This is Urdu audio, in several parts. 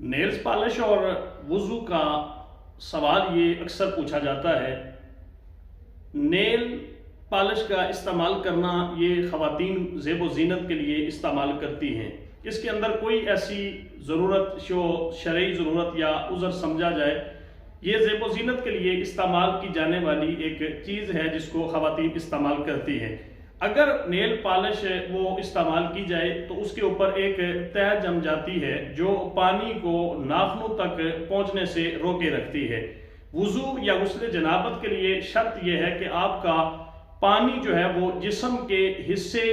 نیلز پالش اور وضو کا سوال یہ اکثر پوچھا جاتا ہے۔ نیل پالش کا استعمال کرنا یہ خواتین زیب و زینت کے لیے استعمال کرتی ہیں۔ اس کے اندر کوئی ایسی ضرورت شرعی ضرورت یا عذر سمجھا جائے، یہ زیب و زینت کے لیے استعمال کی جانے والی ایک چیز ہے جس کو خواتین استعمال کرتی ہیں۔ اگر نیل پالش وہ استعمال کی جائے تو اس کے اوپر ایک تہ جم جاتی ہے جو پانی کو ناخنوں تک پہنچنے سے روکے رکھتی ہے۔ وضو یا غسل جنابت کے لیے شرط یہ ہے کہ آپ کا پانی جو ہے وہ جسم کے حصے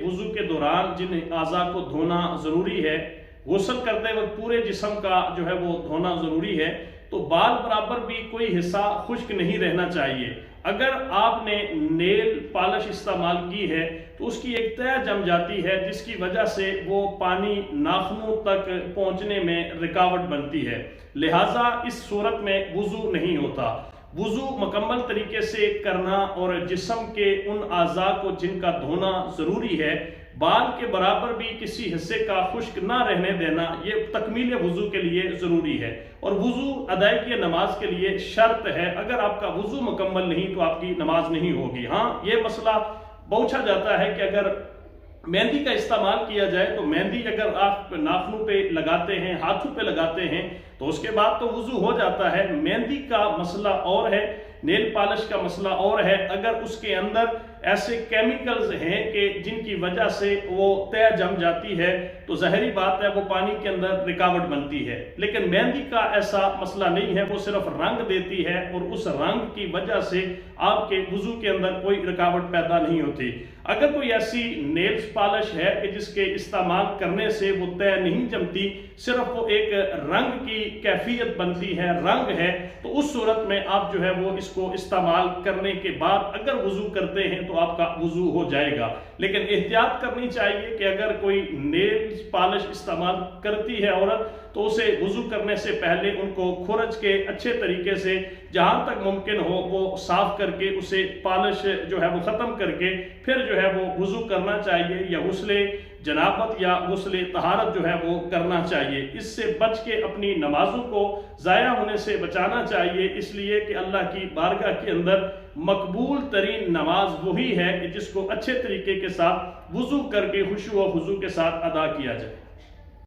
وضو کے دوران جن اعضاء کو دھونا ضروری ہے، غسل کرتے وقت پورے جسم کا جو ہے وہ دھونا ضروری ہے، تو بال برابر بھی کوئی حصہ خشک نہیں رہنا چاہیے۔ اگر آپ نے نیل پالش استعمال کی ہے تو اس کی ایک تہ جم جاتی ہے جس کی وجہ سے وہ پانی ناخنوں تک پہنچنے میں رکاوٹ بنتی ہے، لہٰذا اس صورت میں وضو نہیں ہوتا۔ وضو مکمل طریقے سے کرنا اور جسم کے ان اعضاء کو جن کا دھونا ضروری ہے، بال کے برابر بھی کسی حصے کا خشک نہ رہنے دینا، یہ تکمیل وضو کے لیے ضروری ہے، اور وضو ادائیگی نماز کے لیے شرط ہے۔ اگر آپ کا وضو مکمل نہیں تو آپ کی نماز نہیں ہوگی۔ ہاں، یہ مسئلہ پوچھا جاتا ہے کہ اگر مہندی کا استعمال کیا جائے تو مہندی اگر آپ ناخنوں پہ لگاتے ہیں، ہاتھوں پہ لگاتے ہیں تو اس کے بعد تو وضو ہو جاتا ہے۔ مہندی کا مسئلہ اور ہے، نیل پالش کا مسئلہ اور ہے۔ اگر اس کے اندر ایسے کیمیکلز ہیں کہ جن کی وجہ سے وہ تہ جم جاتی ہے تو ظاہری بات ہے وہ پانی کے اندر رکاوٹ بنتی ہے، لیکن مہندی کا ایسا مسئلہ نہیں ہے، وہ صرف رنگ دیتی ہے اور اس رنگ کی وجہ سے آپ کے وضو کے اندر کوئی رکاوٹ پیدا نہیں ہوتی۔ اگر کوئی ایسی نیلز پالش ہے کہ جس کے استعمال کرنے سے وہ تہ نہیں جمتی، صرف وہ ایک رنگ کی کیفیت بنتی ہے، رنگ ہے، تو اس صورت میں آپ جو ہے وہ اس کو استعمال کرنے کے بعد اگر وضو کرتے ہیں تو آپ کا وضو ہو جائے گا۔ لیکن احتیاط کرنی چاہیے کہ اگر کوئی نیل پالش استعمال کرتی ہے عورت تو اسے وضو کرنے سے پہلے ان کو کھرچ کے اچھے طریقے سے جہاں تک ممکن ہو وہ صاف کر کے اسے پالش جو ہے وہ ختم کر کے پھر جو ہے وہ وضو کرنا چاہیے، یا غسل جنابت یا غسل طہارت جو ہے وہ کرنا چاہیے۔ اس سے بچ کے اپنی نمازوں کو ضائع ہونے سے بچانا چاہیے، اس لیے کہ اللہ کی بارگاہ کے اندر مقبول ترین نماز وہی ہے کہ جس کو اچھے طریقے کے ساتھ وضو کر کے خشوع و خضوع کے ساتھ ادا کیا جائے۔